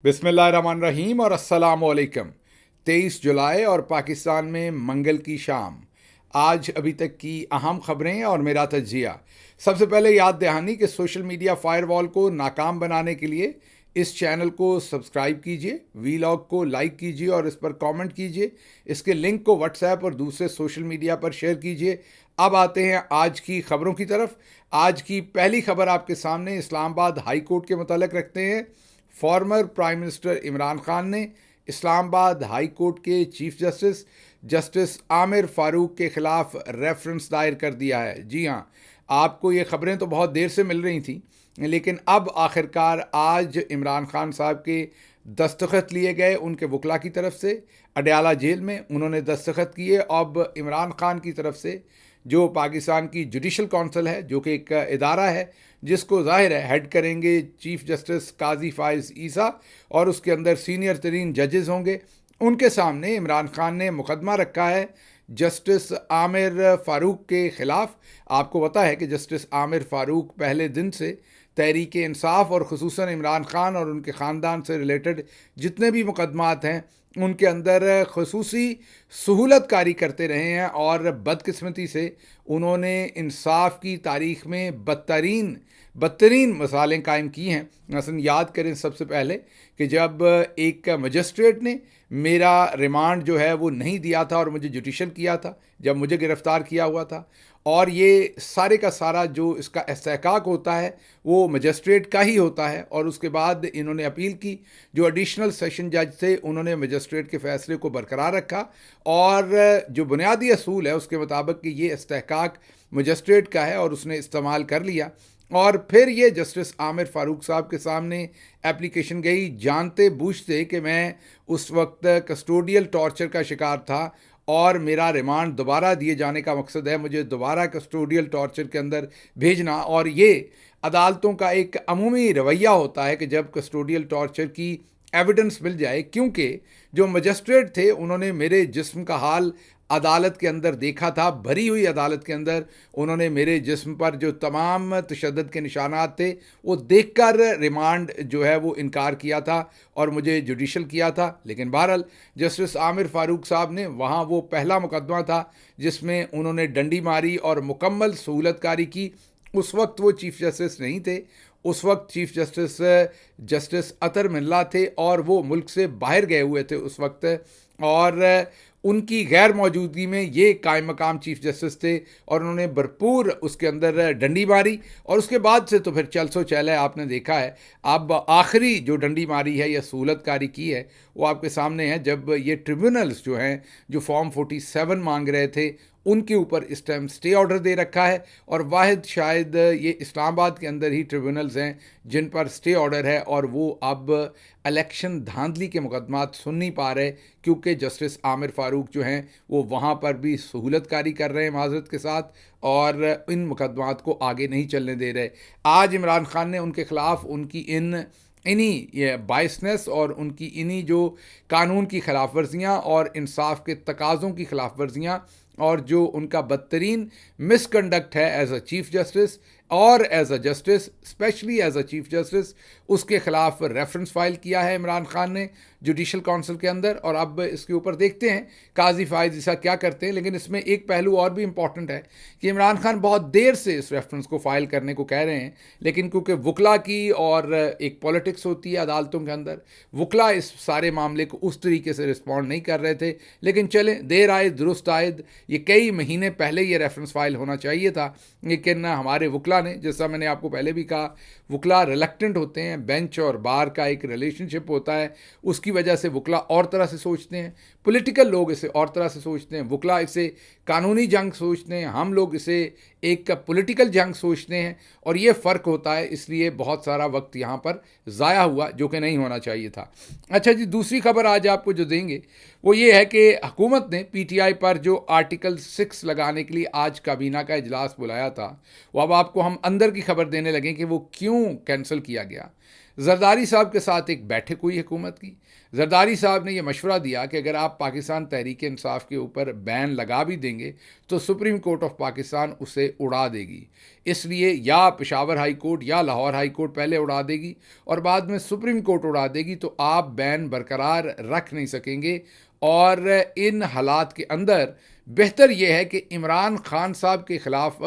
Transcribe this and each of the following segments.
बिस्मिल्लाहिर्रहमानिर्रहीम और अस्सलामुअलैकुम। 23 जुलाई और पाकिस्तान में मंगल की शाम। आज अभी तक की अहम खबरें और मेरा तज्जिया। सबसे पहले याद दहानी कि सोशल मीडिया फायरवॉल को नाकाम बनाने के लिए इस चैनल को सब्सक्राइब कीजिए, वीलॉग को लाइक कीजिए और इस पर कमेंट कीजिए। इसके लिंक को व्हाट्सएप और दूसरे सोशल मीडिया पर शेयर कीजिए। अब आते हैं आज की खबरों की तरफ। आज की पहली खबर आपके सामने इस्लामाबाद हाई कोर्ट के मुताल्लिक रखते हैं। Former prime minister Imran Khan ने इस्लामाबाद हाई कोर्ट के chief justice justice Aamir Farooq के खिलाफ रेफरेंस दायर कर दिया है। जी हाँ, आपको ये खबरें तो बहुत देर से मिल रही थी, लेकिन अब आखिरकार आज इमरान खान साहब के दस्तखत लिए गए उनके वकला की तरफ से। अडयाला जेल में उन्होंने दस्तखत किए। अब इमरान खान की तरफ से जो पाकिस्तान की जुडिशल काउंसिल है, जो कि एक इदारा है जिसको ज़ाहिर है हेड करेंगे चीफ जस्टिस काजी फाइज़ ईसा और उसके अंदर सीनियर तरीन जजेस होंगे, उनके सामने इमरान खान ने मुकदमा रखा है जस्टिस आमिर फ़ारूक के ख़िलाफ़। आपको पता है कि जस्टिस आमिर फ़ारूक पहले दिन से तहरीक इंसाफ और ख़ुसूसन इमरान खान और उनके ख़ानदान से रिलेटेड जितने भी मुकदमात हैं उनके अंदर खसूसी सहूलतकारी करते रहे हैं और बदकिस्मती से उन्होंने इंसाफ की तारीख़ में बदतरीन मसालें कायम की हैं। मसलन याद करें सबसे पहले कि जब एक मजिस्ट्रेट ने मेरा रिमांड जो है वो नहीं दिया था और मुझे जुडिशल किया था, जब मुझे गिरफ़्तार किया हुआ था, और ये सारे का सारा जो इसका इस्तेहकाक होता है वो मजिस्ट्रेट का ही होता है। और उसके बाद इन्होंने अपील की, जो एडिशनल सेशन जज थे उन्होंने मजिस्ट्रेट के फ़ैसले को बरकरार रखा और जो बुनियादी असूल है उसके मुताबिक कि ये इस्तेहकाक मजिस्ट्रेट का है और उसने इस्तेमाल कर लिया। और फिर ये जस्टिस आमिर फ़ारूक साहब के सामने एप्लीकेशन गई, जानते बूझते कि मैं उस वक्त कस्टोडियल टॉर्चर का शिकार था और मेरा रिमांड दोबारा दिए जाने का मकसद है मुझे दोबारा कस्टोडियल टॉर्चर के अंदर भेजना। और ये अदालतों का एक अमूमी रवैया होता है कि जब कस्टोडियल टॉर्चर की एविडेंस मिल जाए, क्योंकि जो मजिस्ट्रेट थे उन्होंने मेरे जिस्म का हाल अदालत के अंदर देखा था, भरी हुई अदालत के अंदर उन्होंने मेरे जिस्म पर जो तमाम तशद्दुद के निशानात थे वो देखकर रिमांड जो है वो इनकार किया था और मुझे जुडिशल किया था। लेकिन बहरहाल जस्टिस आमिर फ़ारूक साहब ने वहाँ वो पहला मुकदमा था जिसमें उन्होंने डंडी मारी और मुकम्मल सहूलतकारी की। उस वक्त वो चीफ जस्टिस नहीं थे, उस वक्त चीफ जस्टिस जस्टिस अतर मिल्ला थे और वो मुल्क से बाहर गए हुए थे उस वक्त। और उनकी गैर मौजूदगी में ये कायम मकाम चीफ जस्टिस थे और उन्होंने भरपूर उसके अंदर डंडी मारी और उसके बाद से तो फिर चल सो चल है। आपने देखा है अब आखिरी जो डंडी मारी है या सहूलतकारी की है वो आपके सामने है, जब ये ट्रिब्यूनल्स जो हैं जो फॉर्म 47 मांग रहे थे उनके ऊपर इस टाइम स्टे ऑर्डर दे रखा है और वाहिद शायद ये इस्लामाबाद के अंदर ही ट्रिब्यूनल्स हैं जिन पर स्टे ऑर्डर है और वो अब इलेक्शन धांधली के मुकदमात सुन नहीं पा रहे, क्योंकि जस्टिस आमिर फ़ारूक जो हैं वो वहाँ पर भी सहूलतकारी कर रहे हैं माज़रत के साथ और इन मुकदमात को आगे नहीं चलने दे रहे। आज इमरान खान ने उनके ख़िलाफ़ उनकी इन्हीं ये बाइसनेस और उनकी इन्हीं जो कानून की खिलाफ वर्जियाँ और इंसाफ के तकाज़ों की खिलाफ वर्जियाँ और जो उनका बदतरीन मिसकंडक्ट है एज अ चीफ जस्टिस और as a justice, specially as a chief justice, उसके ख़िलाफ़ रेफरेंस फाइल किया है इमरान खान ने जुडिशल काउंसिल के अंदर। और अब इसके ऊपर देखते हैं काजी फाइज़ ईसा क्या करते हैं। लेकिन इसमें एक पहलू और भी इम्पॉर्टेंट है कि इमरान खान बहुत देर से इस रेफरेंस को फ़ाइल करने को कह रहे हैं, लेकिन क्योंकि वकला की और एक पॉलिटिक्स होती है अदालतों के अंदर, वकला इस सारे मामले को उस तरीके से रिस्पॉन्ड नहीं कर रहे थे। लेकिन चलें, देर आए दुरुस्त आयद, ये कई महीने पहले ये रेफरेंस फाइल होना चाहिए था, लेकिन हमारे वकला ने, जैसा मैंने आपको पहले भी कहा, वकला रिलक्टेंट होते हैं। बेंच और बार का एक रिलेशनशिप होता है, उसकी वजह से वकला और तरह से सोचते हैं, पॉलिटिकल लोग इसे और तरह से सोचते हैं, वकला इसे कानूनी जंग सोचते हैं, हम लोग इसे एक पॉलिटिकल जंग सोचते हैं और ये फ़र्क होता है। इसलिए बहुत सारा वक्त यहाँ पर ज़ाया हुआ जो कि नहीं होना चाहिए था। अच्छा जी, दूसरी खबर आज आपको जो देंगे वो ये है कि हुकूमत ने पीटीआई पर जो आर्टिकल 6 लगाने के लिए आज काबीना का इजलास बुलाया था, वो अब आपको हम अंदर की खबर देने लगे कि वो क्यों कैंसिल किया गया। जरदारी साहब के साथ एक बैठक हुई हुकूमत की। जरदारी साहब ने यह मशवरा दिया कि अगर आप पाकिस्तान तहरीक इंसाफ के ऊपर बैन लगा भी देंगे तो सुप्रीम कोर्ट ऑफ पाकिस्तान उसे उड़ा देगी। इसलिए या पेशावर हाई कोर्ट या लाहौर हाई कोर्ट पहले उड़ा देगी और बाद में सुप्रीम कोर्ट उड़ा देगी, तो आप बैन बरकरार रख नहीं सकेंगे। और इन हालात के अंदर बेहतर यह है कि इमरान खान साहब के ख़िलाफ़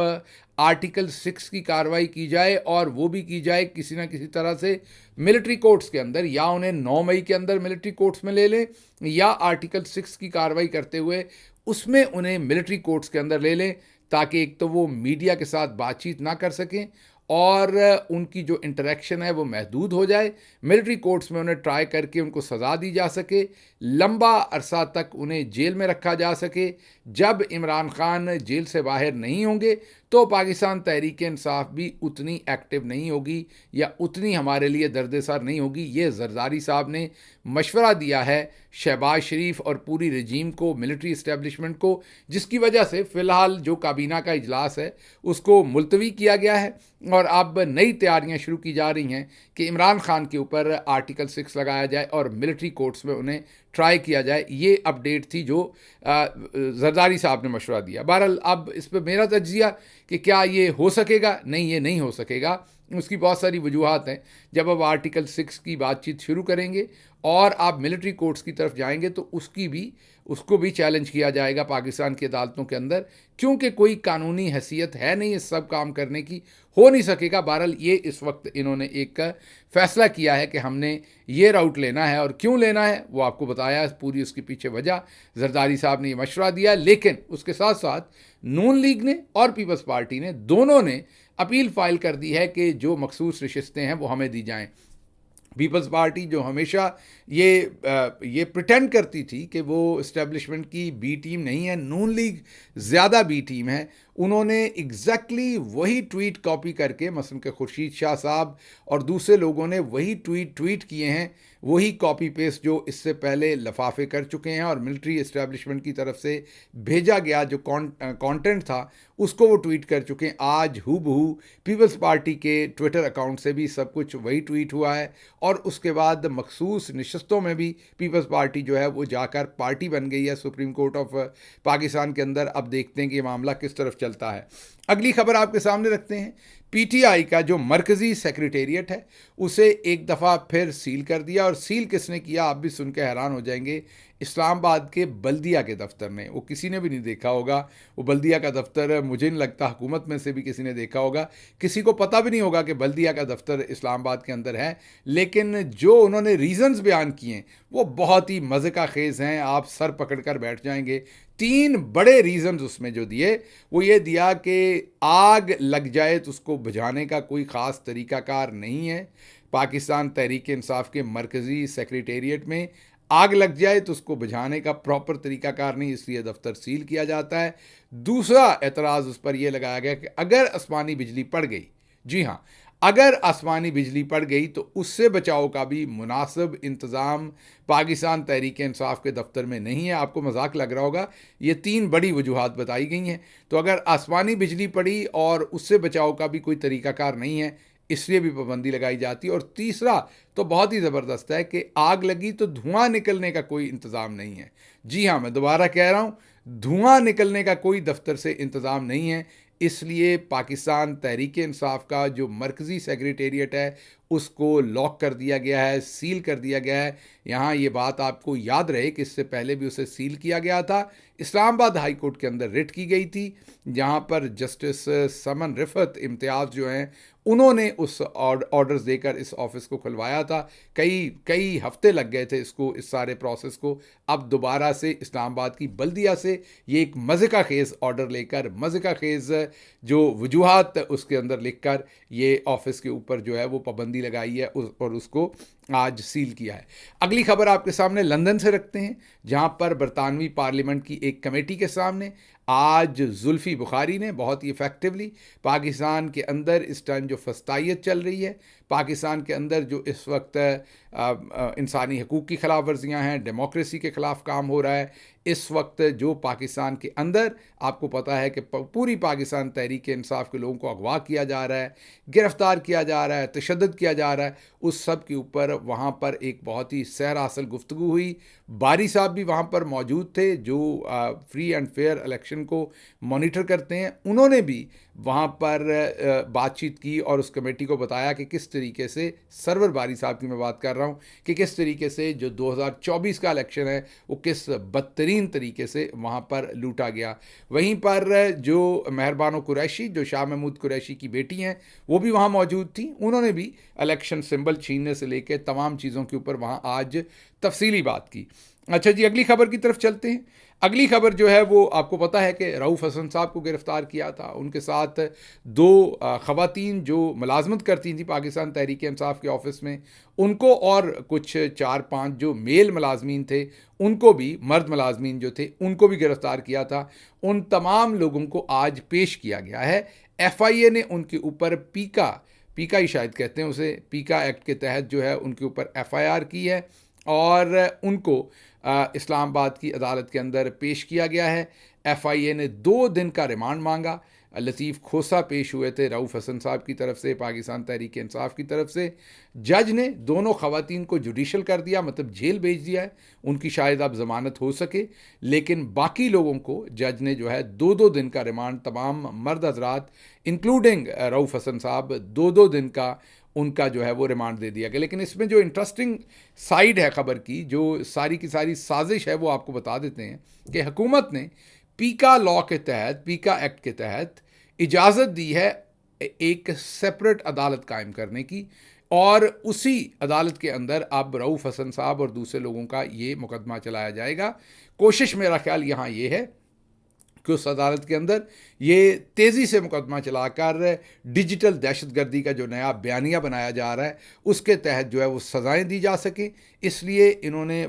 आर्टिकल 6 की कार्रवाई की जाए, और वो भी की जाए किसी ना किसी तरह से मिलिट्री कोर्ट्स के अंदर, या उन्हें 9 मई के अंदर मिलिट्री कोर्ट्स में ले लें, या आर्टिकल 6 की कार्रवाई करते हुए उसमें उन्हें मिलिट्री कोर्ट्स के अंदर ले लें, ताकि एक तो वो मीडिया के साथ बातचीत ना कर सकें और उनकी जो इंटरेक्शन है वो महदूद हो जाए। मिलिट्री कोर्ट्स में उन्हें ट्राई करके उनको सज़ा दी जा सके, लंबा अरसा तक उन्हें जेल में रखा जा सके। जब इमरान खान जेल से बाहर नहीं होंगे तो पाकिस्तान तहरीक इंसाफ भी उतनी एक्टिव नहीं होगी या उतनी हमारे लिए दर्द-ए-सर नहीं होगी। ये जरदारी साहब ने मशवरा दिया है शहबाज शरीफ और पूरी रजीम को, मिलिट्री इस्टेब्लिशमेंट को, जिसकी वजह से फ़िलहाल जो काबीना का इजलास है उसको मुलतवी किया गया है और अब नई तैयारियां शुरू की जा रही हैं कि इमरान खान के ऊपर आर्टिकल 6 लगाया जाए और मिलिट्री कोर्ट्स में उन्हें ट्राई किया जाए। ये अपडेट थी जो जरदारी साहब ने मशवरा दिया। बहरहाल अब इस पर मेरा तज्जिया कि क्या ये हो सकेगा, नहीं, ये नहीं हो सकेगा। उसकी बहुत सारी वजूहात हैं। जब अब आर्टिकल 6 की बातचीत शुरू करेंगे और आप मिलिट्री कोर्ट्स की तरफ जाएंगे तो उसको भी चैलेंज किया जाएगा पाकिस्तान की अदालतों के अंदर, क्योंकि कोई कानूनी हैसियत है नहीं इस सब काम करने की, हो नहीं सकेगा। बहरहाल ये इस वक्त इन्होंने एक फ़ैसला किया है कि हमने ये राउट लेना है, और क्यों लेना है वो आपको बताया, पूरी उसके पीछे वजह जरदारी साहब ने ये मशवरा दिया। लेकिन उसके साथ साथ नून लीग ने और पीपल्स पार्टी ने, दोनों ने अपील फाइल कर दी है कि जो मखसूस नशिस्तें हैं वो हमें दी जाएं। पीपल्स पार्टी जो हमेशा ये प्रिटेंड करती थी कि वो इस्टेब्लिशमेंट की बी टीम नहीं है, नून लीग ज़्यादा बी टीम है, उन्होंने एग्जैक्टली वही ट्वीट कॉपी करके, मसलन के खुर्शीद शाह साहब और दूसरे लोगों ने वही ट्वीट किए हैं, वही कॉपी पेस्ट जो इससे पहले लफाफे कर चुके हैं और मिलिट्री इस्टेब्लिशमेंट की तरफ से भेजा गया जो कंटेंट था उसको वो ट्वीट कर चुके हैं। आज हूबहू पीपल्स पार्टी के ट्विटर अकाउंट से भी सब कुछ वही ट्वीट हुआ है, और उसके बाद मखसूस नशस्तों में भी पीपल्स पार्टी जो है वो जाकर पार्टी बन गई है सुप्रीम कोर्ट ऑफ पाकिस्तान के अंदर। अब देखते हैं कि ये मामला किस तरफ चलता है। अगली खबर आपके सामने रखते हैं। पीटीआई का जो मरकज़ी सेक्रेटेरिएट है उसे एक दफ़ा फिर सील कर दिया, और सील किसने किया आप भी सुन के हैरान हो जाएंगे। इस्लामाबाद के बल्दिया के दफ्तर ने, वो किसी ने भी नहीं देखा होगा, वो बल्दिया का दफ्तर मुझे नहीं लगता हुकूमत में से भी किसी ने देखा होगा, किसी को पता भी नहीं होगा कि बल्दिया का दफ्तर इस्लामाबाद के अंदर है। लेकिन जो उन्होंने रीज़न्स बयान किए हैं वो बहुत ही मज़े का खेज़ हैं, आप सर पकड़ कर बैठ जाएंगे। 3 बड़े रीज़न्स उसमें जो दिए वो ये दिया कि आग लग जाए तो उसको बुझाने का कोई ख़ास तरीक़ाकार नहीं है। पाकिस्तान तहरीक इंसाफ के मरकज़ी सेक्रेटेरिएट में आग लग जाए तो उसको बुझाने का प्रॉपर तरीक़ाकार नहीं, इसलिए दफ्तर सील किया जाता है। दूसरा एतराज़ उस पर यह लगाया गया कि अगर आसमानी बिजली पड़ गई, जी हाँ, अगर आसमानी बिजली पड़ गई तो उससे बचाव का भी मुनासिब इंतज़ाम पाकिस्तान तहरीक इंसाफ के दफ्तर में नहीं है। आपको मजाक लग रहा होगा, ये 3 बड़ी वजूहात बताई गई हैं। तो अगर आसमानी बिजली पड़ी और उससे बचाव का भी कोई तरीक़ाकार नहीं है, इसलिए भी पाबंदी लगाई जाती है। और तीसरा तो बहुत ही ज़बरदस्त है कि आग लगी तो धुआं निकलने का कोई इंतज़ाम नहीं है। जी हाँ, मैं दोबारा कह रहा हूँ, धुआं निकलने का कोई दफ्तर से इंतज़ाम नहीं है। इसलिए पाकिस्तान तहरीक इंसाफ का जो मरकज़ी सेक्रेटेरिएट है उसको लॉक कर दिया गया है, सील कर दिया गया है। यहाँ ये बात आपको याद रहे कि इससे पहले भी उसे सील किया गया था। इस्लामाबाद हाई कोर्ट के अंदर रिट की गई थी, जहाँ पर जस्टिस समन रिफत इम्तियाज़ जो हैं उन्होंने उस ऑर्डर्स देकर इस ऑफिस को खुलवाया था। कई हफ्ते लग गए थे इस सारे प्रोसेस को। अब दोबारा से इस्लामाबाद की बल्दिया से ये एक मज़े का खेज़ ऑर्डर लेकर, मज़े का खेज़ जो वजूहात उसके अंदर लिखकर ये ऑफिस के ऊपर जो है वो पाबंदी लगाई है और उसको आज सील किया है। अगली खबर आपके सामने लंदन से रखते हैं, जहां पर बरतानवी पार्लियामेंट की एक कमेटी के सामने आज जुल्फ़ी बुखारी ने बहुत ही इफ़ेक्टिवली पाकिस्तान के अंदर इस टाइम जो फस्तायत चल रही है, पाकिस्तान के अंदर जो इस वक्त इंसानी हकूक़ की खिलाफ वर्जियाँ हैं, डेमोक्रेसी के ख़िलाफ़ काम हो रहा है, इस वक्त जो पाकिस्तान के अंदर आपको पता है कि पूरी पाकिस्तान तहरीक इंसाफ के लोगों को अगवा किया जा रहा है, गिरफ़्तार किया जा रहा है, तशद्दुद किया जा रहा है, उस सब के ऊपर वहाँ पर एक बहुत ही सहरासल गुफ्तगू हुई। बारी साहब भी वहाँ पर मौजूद थे जो फ्री एंड फेयर इलेक्शन को मॉनिटर करते हैं। उन्होंने भी वहाँ पर बातचीत की और उस कमेटी को बताया कि किस तरीके से, सरवर बारी साहब की मैं बात कर रहा हूँ, कि किस तरीके से जो 2024 का इलेक्शन है वो किस बदतरीन तरीके से वहाँ पर लूटा गया। वहीं पर जो मेहरबानो कुरैशी, जो शाह महमूद कुरैशी की बेटी हैं, वो भी वहाँ मौजूद थी। उन्होंने भी इलेक्शन सिंबल छीनने से लेकर तमाम चीज़ों के ऊपर वहाँ आज तफसीली बात की। अच्छा जी, अगली खबर की तरफ चलते हैं। अगली खबर जो है वो आपको पता है कि रऊफ़ हसन साहब को गिरफ़्तार किया था। उनके साथ दो ख़वातीन जो मुलाजमत करती थी पाकिस्तान तहरीक इंसाफ के ऑफ़िस में, उनको और कुछ 4-5 जो मेल मुलाजमीन थे उनको भी, मर्द मुलाजमीन जो थे उनको भी गिरफ़्तार किया था। उन तमाम लोगों को आज पेश किया गया है। FIA ने उनके ऊपर पीका ही शायद कहते हैं उसे, पीका एक्ट के तहत जो है उनके ऊपर FIR की है और उनको इस्लामाबाद की अदालत के अंदर पेश किया गया है। FIA ने 2 दिन का रिमांड मांगा। लतीफ़ खोसा पेश हुए थे रऊफ़ हसन साहब की तरफ से, पाकिस्तान तहरीक इंसाफ की तरफ से। जज ने दोनों ख़वातीन को जुडिशल कर दिया, मतलब जेल भेज दिया है, उनकी शायद अब ज़मानत हो सके, लेकिन बाकी लोगों को जज ने जो है 2-2 दिन का रिमांड, तमाम मर्द हजरात इंक्लूडिंग रऊफ़ हसन साहब, 2-2 दिन का उनका जो है वो रिमांड दे दिया गया। लेकिन इसमें जो इंटरेस्टिंग साइड है ख़बर की, जो सारी की सारी साजिश है, वो आपको बता देते हैं कि हुकूमत ने पीका लॉ के तहत, पीका एक्ट के तहत इजाज़त दी है एक सेपरेट अदालत कायम करने की, और उसी अदालत के अंदर अब रऊफ़ हसन साहब और दूसरे लोगों का ये मुकदमा चलाया जाएगा। कोशिश मेरा ख्याल यहाँ ये है कि उस अदालत के अंदर ये तेज़ी से मुकदमा चलाकर डिजिटल दहशतगर्दी का जो नया बयानिया बनाया जा रहा है उसके तहत जो है वो सज़ाएं दी जा सकें। इसलिए इन्होंने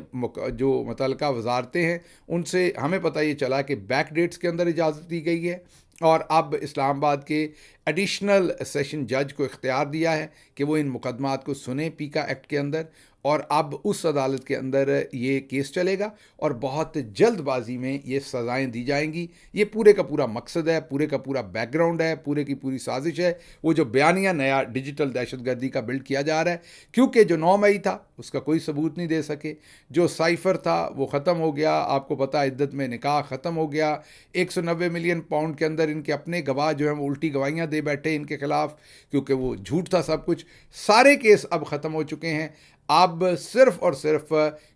जो मुतल्लिका वजारतें हैं उनसे हमें पता ये चला कि बैक डेट्स के अंदर इजाज़त दी गई है, और अब इस्लामाबाद के एडिशनल सेशन जज को इख्तियार दिया है कि वो इन मुकदमात को सुने पीका एक्ट के अंदर, और अब उस अदालत के अंदर ये केस चलेगा और बहुत जल्दबाजी में ये सज़ाएं दी जाएंगी। ये पूरे का पूरा मकसद है, पूरे का पूरा बैकग्राउंड है, पूरे की पूरी साजिश है, वो जो बयानिया नया डिजिटल दहशतगर्दी का बिल्ड किया जा रहा है। क्योंकि जो 9 मई था उसका कोई सबूत नहीं दे सके, जो साइफ़र था वो ख़त्म हो गया, आपको पता है इद्दत में निकाह ख़त्म हो गया, 190 मिलियन पाउंड के अंदर इनके अपने गवाह जो हैं वो उल्टी गवाहियाँ दे बैठे इनके ख़िलाफ़, क्योंकि वो झूठ था सब कुछ। सारे केस अब ख़त्म हो चुके हैं। अब सिर्फ और सिर्फ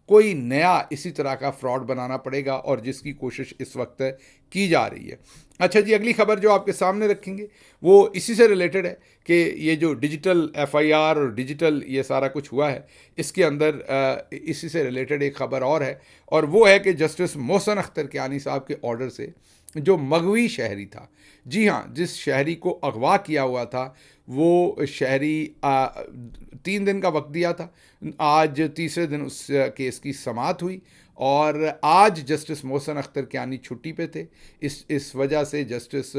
कोई नया इसी तरह का फ्रॉड बनाना पड़ेगा, और जिसकी कोशिश इस वक्त की जा रही है। अच्छा जी, अगली खबर जो आपके सामने रखेंगे वो इसी से रिलेटेड है कि ये जो डिजिटल FIR और डिजिटल ये सारा कुछ हुआ है, इसके अंदर इसी से रिलेटेड एक ख़बर और है, और वो है कि जस्टिस मोहसिन अख्तर कियानी साहब के ऑर्डर से जो मगवी शहरी था, जी हाँ, जिस शहरी को अगवा किया हुआ था, वो शहरी 3 दिन का वक्त दिया था। आज तीसरे दिन उस केस की समाअत हुई, और आज जस्टिस मोहसिन अख्तर कियानी छुट्टी पे थे। इस वजह से जस्टिस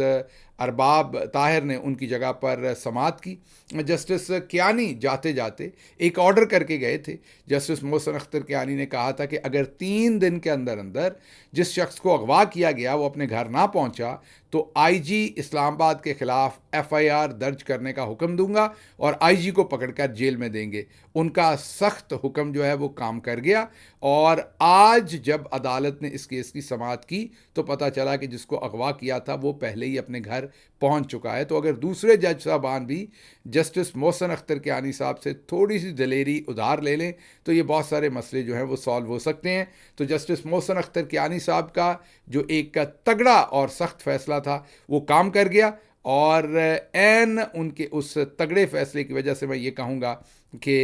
अरबाब ताहिर ने उनकी जगह पर समाअत की। जस्टिस कियानी जाते जाते एक ऑर्डर करके गए थे। जस्टिस मोहसिन अख्तर कियानी ने कहा था कि अगर 3 दिन के अंदर अंदर जिस शख्स को अगवा किया गया वो अपने घर ना पहुंचा तो IG इस्लामाबाद के ख़िलाफ़ FIR दर्ज करने का हुक्म दूंगा और IG को पकड़कर जेल में देंगे। उनका सख्त हुक्म जो है वो काम कर गया, और आज जब अदालत ने इस केस की समाअत की तो पता चला कि जिसको अगवा किया था वो पहले ही अपने घर पहुंच चुका है। तो अगर दूसरे जज साहबान भी जस्टिस मोहसिन अख्तर कियानी साहब से थोड़ी सी दलेरी उधार ले लें तो ये बहुत सारे मसले जो हैं वो सॉल्व हो सकते हैं। तो जस्टिस मोहसिन अख्तर कियानी साहब का जो एक तगड़ा और सख्त फैसला था वो काम कर गया, और ऐन उनके उस तगड़े फैसले की वजह से मैं ये कहूँगा कि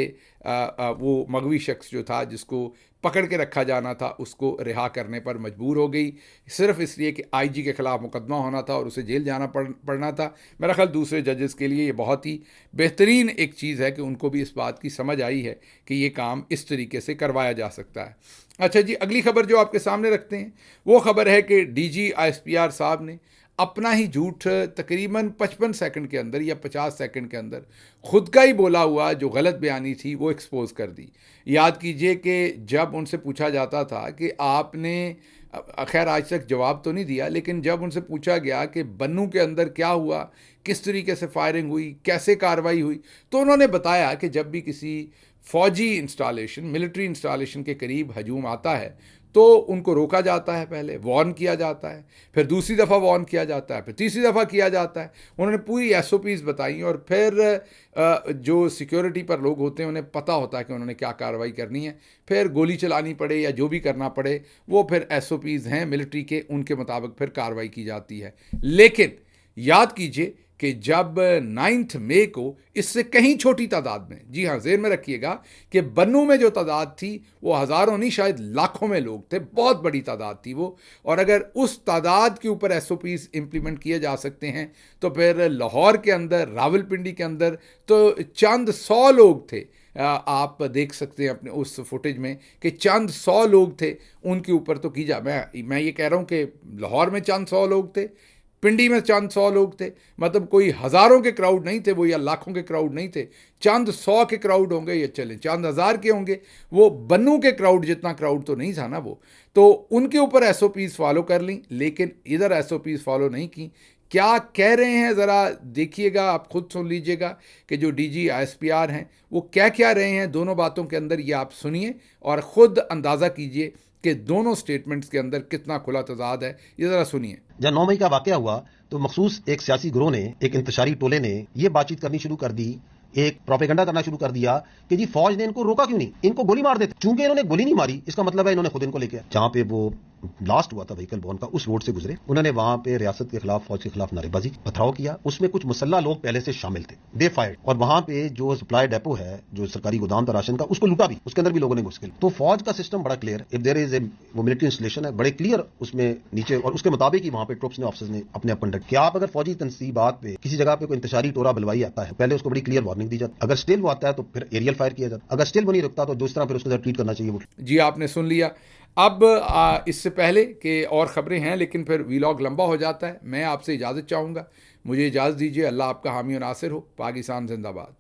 वो मगवी शख्स जो था जिसको पकड़ के रखा जाना था उसको रिहा करने पर मजबूर हो गई, सिर्फ इसलिए कि IG के ख़िलाफ़ मुकदमा होना था और उसे जेल जाना पड़ना था। मेरा ख्याल दूसरे जजेस के लिए ये बहुत ही बेहतरीन एक चीज़ है कि उनको भी इस बात की समझ आई है कि ये काम इस तरीके से करवाया जा सकता है। अच्छा जी, अगली खबर जो आपके सामने रखते हैं वो खबर है कि DG ISPR साहब ने अपना ही झूठ तकरीबन 55 सेकंड के अंदर या 50 सेकंड के अंदर खुद का ही बोला हुआ जो गलत बयानी थी वो एक्सपोज कर दी। याद कीजिए कि जब उनसे पूछा जाता था कि आपने, खैर आज तक जवाब तो नहीं दिया, लेकिन जब उनसे पूछा गया कि बन्नू के अंदर क्या हुआ, किस तरीके से फायरिंग हुई, कैसे कार्रवाई हुई, तो उन्होंने बताया कि जब भी किसी फौजी इंस्टॉलेशन, मिलिट्री इंस्टॉलेशन के करीब हजूम आता है तो उनको रोका जाता है, पहले वार्न किया जाता है, फिर दूसरी दफ़ा वार्न किया जाता है, फिर तीसरी दफ़ा किया जाता है। उन्होंने पूरी SOPs बताई और फिर जो सिक्योरिटी पर लोग होते हैं उन्हें पता होता है कि उन्होंने क्या कार्रवाई करनी है, फिर गोली चलानी पड़े या जो भी करना पड़े वो फिर SOPs हैं मिलिट्री के, उनके मुताबिक फिर कार्रवाई की जाती है। लेकिन याद कीजिए कि जब 9 मई को इससे कहीं छोटी तादाद में, जी हाँ ज़हन में रखिएगा कि बन्नू में जो तादाद थी वो हज़ारों नहीं शायद लाखों में लोग थे, बहुत बड़ी तादाद थी वो। और अगर उस तादाद के ऊपर SOPs इम्प्लीमेंट किए जा सकते हैं तो फिर लाहौर के अंदर, रावलपिंडी के अंदर तो चंद 100 लोग थे। आप देख सकते हैं अपने उस फुटेज में कि चंद 100 लोग थे, उनके ऊपर तो की जा, मैं ये कह रहा हूँ कि लाहौर में चंद 100 लोग थे, पिंडी में चंद 100 लोग थे, मतलब कोई हज़ारों के क्राउड नहीं थे वो, या लाखों के क्राउड नहीं थे, चंद 100 के क्राउड होंगे या चले चंद हज़ार के होंगे, वो बन्नू के क्राउड जितना क्राउड तो नहीं था ना वो। तो उनके ऊपर SOPs फॉलो कर ली, लेकिन इधर SOPs फॉलो नहीं की। क्या कह रहे हैं ज़रा देखिएगा, आप खुद सुन लीजिएगा कि जो DG ISPR हैं वो क्या रहे हैं दोनों बातों के अंदर, ये आप सुनिए और ख़ुद अंदाज़ा कीजिए कि दोनों स्टेटमेंट्स के अंदर कितना खुला तजाद है। ये ज़रा सुनिए। जब 9 मई का वाकया हुआ तो मखसूस एक सियासी गिरोह ने, एक इंतशारी टोले ने ये बातचीत करनी शुरू कर दी, एक प्रोपेगेंडा करना शुरू कर दिया कि जी फौज ने इनको रोका क्यों नहीं, इनको गोली मार देते। चूंकि इन्होंने गोली नहीं मारी इसका मतलब है इन्होंने खुद इनको लेके, जहां पे वो ब्लास्ट हुआ था व्हीकल बॉन का, उस रोड से गुजरे, उन्होंने वहां पे रियासत के खिलाफ, फौज के खिलाफ नारेबाजी, पथराव किया। उसमें कुछ मुसल्ला लोग पहले से शामिल थे, दे फायर्ड, और वहां पे जो सप्लाई डेपो है, जो सरकारी गोदाम था राशन का, उसको लूटा भी, उसके अंदर भी लोगों ने घुस के। तो फौज का सिस्टम बड़ा clear, if there is a वो मिलिट्री इंस्टॉलेशन है, बड़े क्लियर उसमें नीचे, और उसके मुताबिक ही वहां पे ट्रुप्स ने, ऑफिसर्स ने अपने आप कंडक्ट किया। आप अगर फौजी तनसीबात पे किसी जगह पे कोई इंतशारी टोरा बलवाई आता है, पहले उसको बड़ी क्लियर वार्निंग दी जाती है, अगर स्टिल वो आता है तो फिर एरियल फायर किया जाता है, अगर स्टिल वो नहीं रुकता तो दूसरा फिर उसको ट्रीट करना चाहिए। वो जी आपने सुन लिया। अब इससे पहले कि और ख़बरें हैं, लेकिन फिर वीलॉग लंबा हो जाता है, मैं आपसे इजाज़त चाहूँगा, मुझे इजाज़त दीजिए। अल्लाह आपका हामी और नासिर हो। पाकिस्तान जिंदाबाद।